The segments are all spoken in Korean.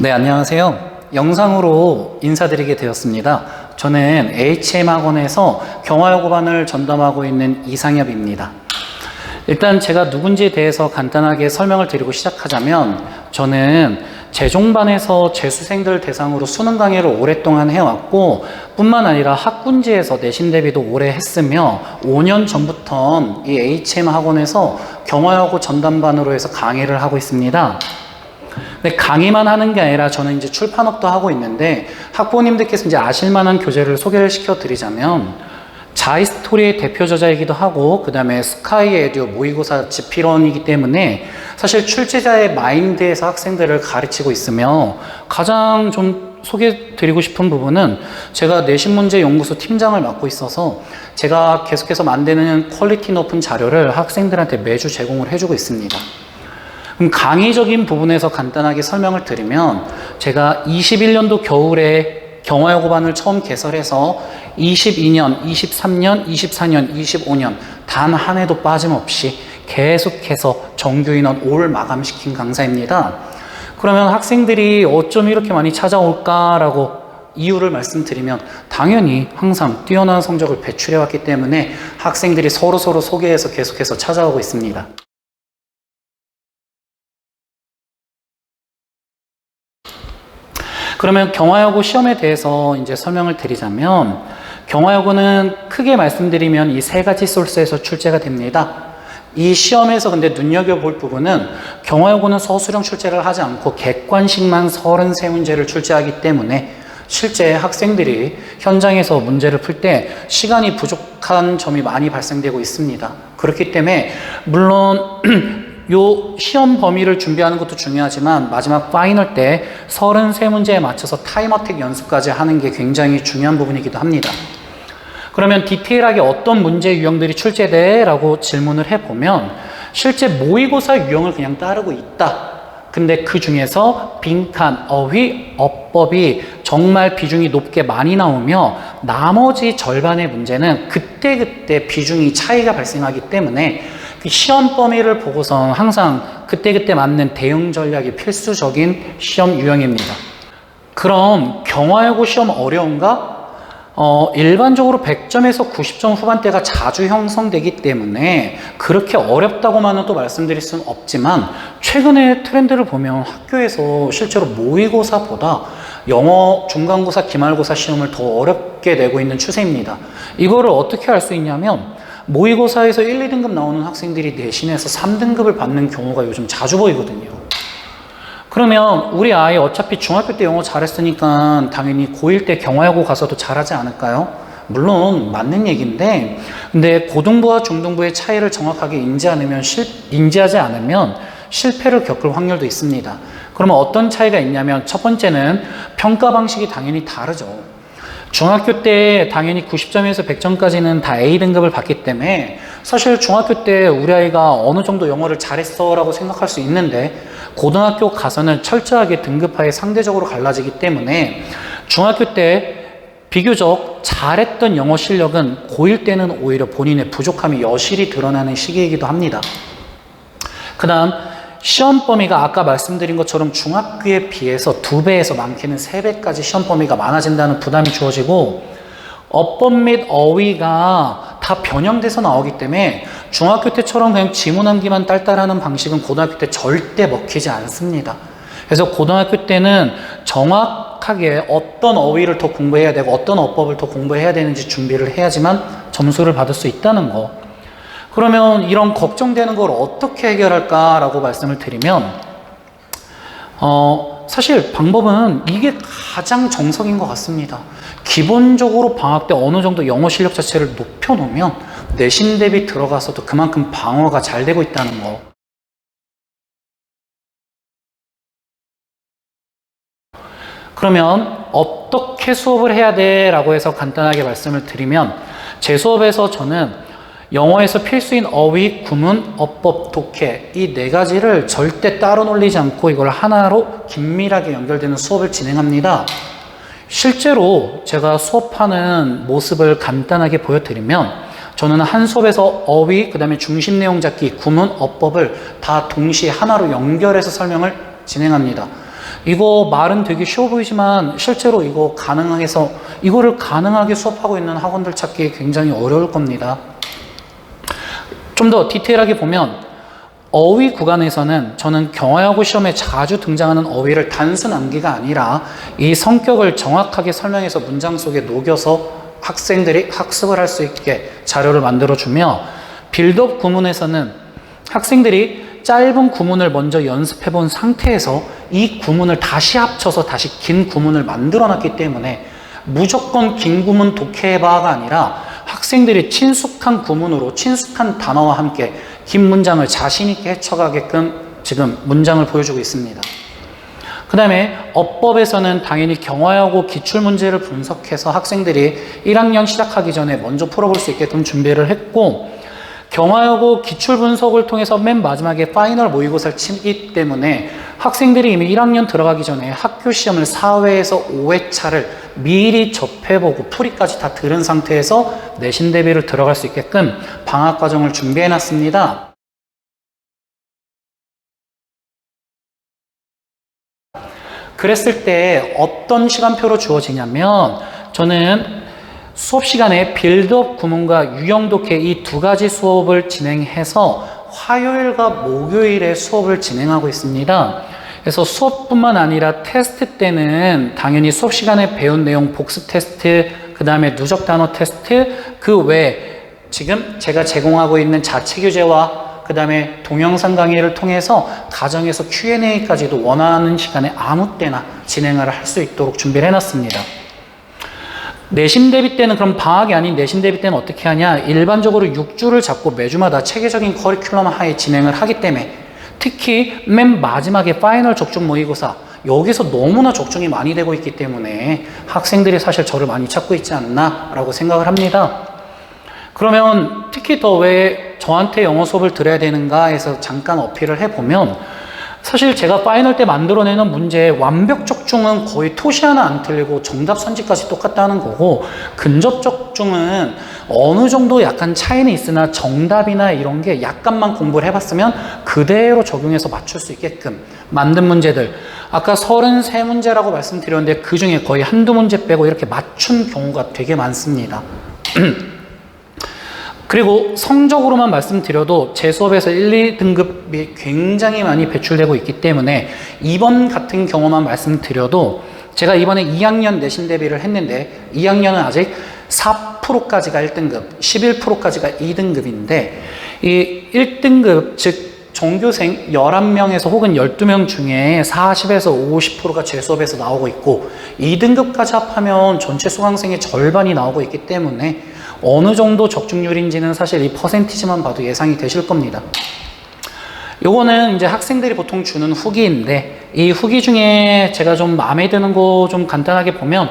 네, 안녕하세요. 영상으로 인사드리게 되었습니다. 저는 HM학원에서 경화여고반을 전담하고 있는 이상엽입니다. 일단 제가 누군지에 대해서 간단하게 설명을 드리고 시작하자면, 저는 재종반에서 재수생들 대상으로 수능 강의를 오랫동안 해왔고, 뿐만 아니라 학군지에서 내신 대비도 오래 했으며 5년 전부터 이 HM학원에서 경화여고 전담반으로 해서 강의를 하고 있습니다. 근데 강의만 하는 게 아니라 저는 이제 출판업도 하고 있는데, 학부모님들께서 이제 아실만한 교재를 소개를 시켜드리자면, 자이스토리의 대표 저자이기도 하고, 그 다음에 스카이 에듀 모의고사 집필원이기 때문에 사실 출제자의 마인드에서 학생들을 가르치고 있으며, 가장 좀 소개드리고 싶은 부분은 제가 내신문제 연구소 팀장을 맡고 있어서 제가 계속해서 만드는 퀄리티 높은 자료를 학생들한테 매주 제공을 해주고 있습니다. 그럼 강의적인 부분에서 간단하게 설명을 드리면, 제가 21년도 겨울에 경화여고반을 처음 개설해서 22년, 23년, 24년, 25년 단 한 해도 빠짐없이 계속해서 정규 인원 올 마감시킨 강사입니다. 그러면 학생들이 어쩜 이렇게 많이 찾아올까라고 이유를 말씀드리면, 당연히 항상 뛰어난 성적을 배출해왔기 때문에 학생들이 서로 소개해서 계속해서 찾아오고 있습니다. 그러면 경화여고 시험에 대해서 이제 설명을 드리자면, 경화여고는 크게 말씀드리면 이 세 가지 소스에서 출제가 됩니다. 이 시험에서 근데 눈여겨볼 부분은, 경화여고는 서술형 출제를 하지 않고 객관식만 33문제를 출제하기 때문에 실제 학생들이 현장에서 문제를 풀 때 시간이 부족한 점이 많이 발생되고 있습니다. 그렇기 때문에 물론 요 시험 범위를 준비하는 것도 중요하지만, 마지막 파이널 때 33문제에 맞춰서 타임어택 연습까지 하는 게 굉장히 중요한 부분이기도 합니다. 그러면 디테일하게 어떤 문제 유형들이 출제돼? 라고 질문을 해보면, 실제 모의고사 유형을 그냥 따르고 있다. 근데 그 중에서 빈칸, 어휘, 어법이 정말 비중이 높게 많이 나오며, 나머지 절반의 문제는 그때그때 비중이 차이가 발생하기 때문에 시험 범위를 보고선 항상 그때그때 맞는 대응 전략이 필수적인 시험 유형입니다. 그럼 경화여고 시험 어려운가? 일반적으로 100점에서 90점 후반대가 자주 형성되기 때문에 그렇게 어렵다고만은 또 말씀드릴 수는 없지만, 최근의 트렌드를 보면 학교에서 실제로 모의고사보다 영어 중간고사, 기말고사 시험을 더 어렵게 내고 있는 추세입니다. 이거를 어떻게 알 수 있냐면, 모의고사에서 1, 2등급 나오는 학생들이 내신에서 3등급을 받는 경우가 요즘 자주 보이거든요. 그러면 우리 아이 어차피 중학교 때 영어 잘했으니까 당연히 고1 때 경화여고 가서도 잘하지 않을까요? 물론 맞는 얘기인데, 근데 고등부와 중등부의 차이를 정확하게 인지하지 않으면 실패를 겪을 확률도 있습니다. 그러면 어떤 차이가 있냐면, 첫 번째는 평가 방식이 당연히 다르죠. 중학교 때 당연히 90점에서 100점까지는 다 A등급을 받기 때문에 사실 중학교 때 우리 아이가 어느 정도 영어를 잘했어 라고 생각할 수 있는데, 고등학교 가서는 철저하게 등급하에 상대적으로 갈라지기 때문에 중학교 때 비교적 잘했던 영어 실력은 고1 때는 오히려 본인의 부족함이 여실히 드러나는 시기이기도 합니다. 그 다음, 시험 범위가 아까 말씀드린 것처럼 중학교에 비해서 2배에서 많게는 3배까지 시험 범위가 많아진다는 부담이 주어지고, 어법 및 어휘가 다 변형돼서 나오기 때문에 중학교 때처럼 그냥 지문 암기만 딸딸하는 방식은 고등학교 때 절대 먹히지 않습니다. 그래서 고등학교 때는 정확하게 어떤 어휘를 더 공부해야 되고 어떤 어법을 더 공부해야 되는지 준비를 해야지만 점수를 받을 수 있다는 거. 그러면 이런 걱정되는 걸 어떻게 해결할까라고 말씀을 드리면, 사실 방법은 이게 가장 정석인 것 같습니다. 기본적으로 방학 때 어느 정도 영어 실력 자체를 높여놓으면 내신 대비 들어가서도 그만큼 방어가 잘 되고 있다는 거. 그러면 어떻게 수업을 해야 돼? 라고 해서 간단하게 말씀을 드리면, 제 수업에서 저는 영어에서 필수인 어휘, 구문, 어법, 독해 이 4가지를 절대 따로 놀리지 않고 이걸 하나로 긴밀하게 연결되는 수업을 진행합니다. 실제로 제가 수업하는 모습을 간단하게 보여드리면, 저는 한 수업에서 어휘, 그 다음에 중심 내용 잡기, 구문, 어법을 다 동시에 하나로 연결해서 설명을 진행합니다. 이거 말은 되게 쉬워 보이지만 실제로 이거 가능해서 이거를 가능하게 수업하고 있는 학원들 찾기 굉장히 어려울 겁니다. 좀 더 디테일하게 보면 어휘 구간에서는 저는 경화여고 시험에 자주 등장하는 어휘를 단순 암기가 아니라 이 성격을 정확하게 설명해서 문장 속에 녹여서 학생들이 학습을 할 수 있게 자료를 만들어주며 빌드업 구문에서는 학생들이 짧은 구문을 먼저 연습해 본 상태에서 이 구문을 다시 합쳐서 다시 긴 구문을 만들어 놨기 때문에 무조건 긴 구문 독해해봐가 아니라 학생들이 친숙한 구문으로 친숙한 단어와 함께 긴 문장을 자신 있게 헤쳐가게끔 지금 문장을 보여주고 있습니다. 그 다음에 어법에서는 당연히 경화여고 기출문제를 분석해서 학생들이 1학년 시작하기 전에 먼저 풀어볼 수 있게끔 준비를 했고, 경화여고 기출분석을 통해서 맨 마지막에 파이널 모의고사를 치기 때문에 학생들이 이미 1학년 들어가기 전에 학교 시험을 4회에서 5회차를 미리 접해보고 풀이까지 다 들은 상태에서 내신 대비를 들어갈 수 있게끔 방학 과정을 준비해놨습니다. 그랬을 때 어떤 시간표로 주어지냐면 저는 수업 시간에 빌드업 구문과 유형 독해 이 두 가지 수업을 진행해서 화요일과 목요일에 수업을 진행하고 있습니다. 그래서 수업뿐만 아니라 테스트 때는 당연히 수업 시간에 배운 내용 복습 테스트, 그 다음에 누적 단어 테스트, 그 외에 지금 제가 제공하고 있는 자체 교재와 그 다음에 동영상 강의를 통해서 가정에서 Q&A까지도 원하는 시간에 아무 때나 진행을 할 수 있도록 준비를 해놨습니다. 내신 대비 때는 그럼 방학이 아닌 내신 대비 때는 어떻게 하냐? 일반적으로 6주를 잡고 매주마다 체계적인 커리큘럼 하에 진행을 하기 때문에 특히 맨 마지막에 파이널 적중 모의고사 여기서 너무나 적중이 많이 되고 있기 때문에 학생들이 사실 저를 많이 찾고 있지 않나 라고 생각을 합니다. 그러면 특히 더 왜 저한테 영어 수업을 들어야 되는가 해서 잠깐 어필을 해보면 사실 제가 파이널 때 만들어내는 문제 완벽 적중은 거의 토시 하나 안 틀리고 정답 선지까지 똑같다는 거고, 근접 적중은 어느 정도 약간 차이는 있으나 정답이나 이런 게 약간만 공부를 해봤으면 그대로 적용해서 맞출 수 있게끔 만든 문제들, 아까 33문제라고 말씀드렸는데 그 중에 거의 한두 문제 빼고 이렇게 맞춘 경우가 되게 많습니다. 그리고 성적으로만 말씀드려도 제 수업에서 1, 2등급이 굉장히 많이 배출되고 있기 때문에 이번 같은 경우만 말씀드려도 제가 이번에 2학년 내신 대비를 했는데 2학년은 아직 4%까지가 1등급, 11%까지가 2등급인데 이 1등급 즉 전교생 11명에서 혹은 12명 중에 40에서 50%가 제 수업에서 나오고 있고 2등급까지 합하면 전체 수강생의 절반이 나오고 있기 때문에 어느 정도 적중률인지는 사실 이 퍼센티지만 봐도 예상이 되실 겁니다. 요거는 이제 학생들이 보통 주는 후기인데 이 후기 중에 제가 좀 마음에 드는 거 좀 간단하게 보면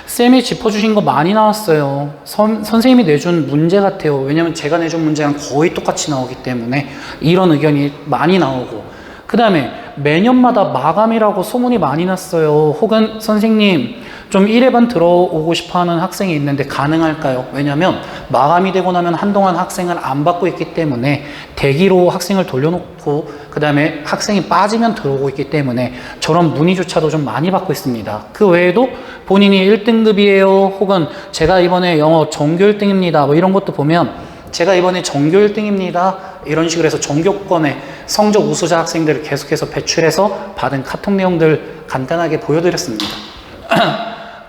쌤이 짚어주신 거 많이 나왔어요. 선생님이 내준 문제 같아요. 왜냐면 제가 내준 문제랑 거의 똑같이 나오기 때문에 이런 의견이 많이 나오고, 그 다음에 매년마다 마감이라고 소문이 많이 났어요. 혹은 선생님 좀 1회반 들어오고 싶어하는 학생이 있는데 가능할까요? 왜냐면 마감이 되고 나면 한동안 학생을 안 받고 있기 때문에 대기로 학생을 돌려놓고 그 다음에 학생이 빠지면 들어오고 있기 때문에 저런 문의조차도 좀 많이 받고 있습니다. 그 외에도 본인이 1등급이에요 혹은 제가 이번에 영어 전교 1등입니다 뭐 이런 것도 보면 제가 이번에 전교 1등입니다 이런 식으로 해서 전교권의 성적 우수자 학생들을 계속해서 배출해서 받은 카톡 내용들 간단하게 보여드렸습니다.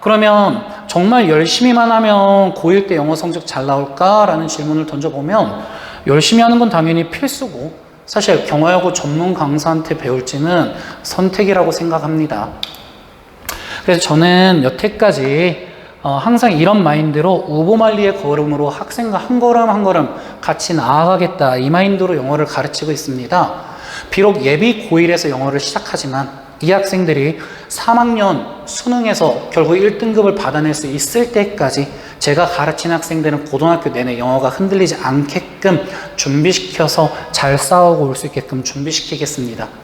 그러면 정말 열심히만 하면 고1 때 영어 성적 잘 나올까라는 질문을 던져보면 열심히 하는 건 당연히 필수고 사실 경화여고 전문 강사한테 배울지는 선택이라고 생각합니다. 그래서 저는 여태까지 항상 이런 마인드로 우보말리의 걸음으로 학생과 한 걸음 한 걸음 같이 나아가겠다 이 마인드로 영어를 가르치고 있습니다. 비록 예비 고1에서 영어를 시작하지만 이 학생들이 3학년 수능에서 결국 1등급을 받아낼 수 있을 때까지 제가 가르친 학생들은 고등학교 내내 영어가 흔들리지 않게끔 준비시켜서 잘 싸우고 올 수 있게끔 준비시키겠습니다.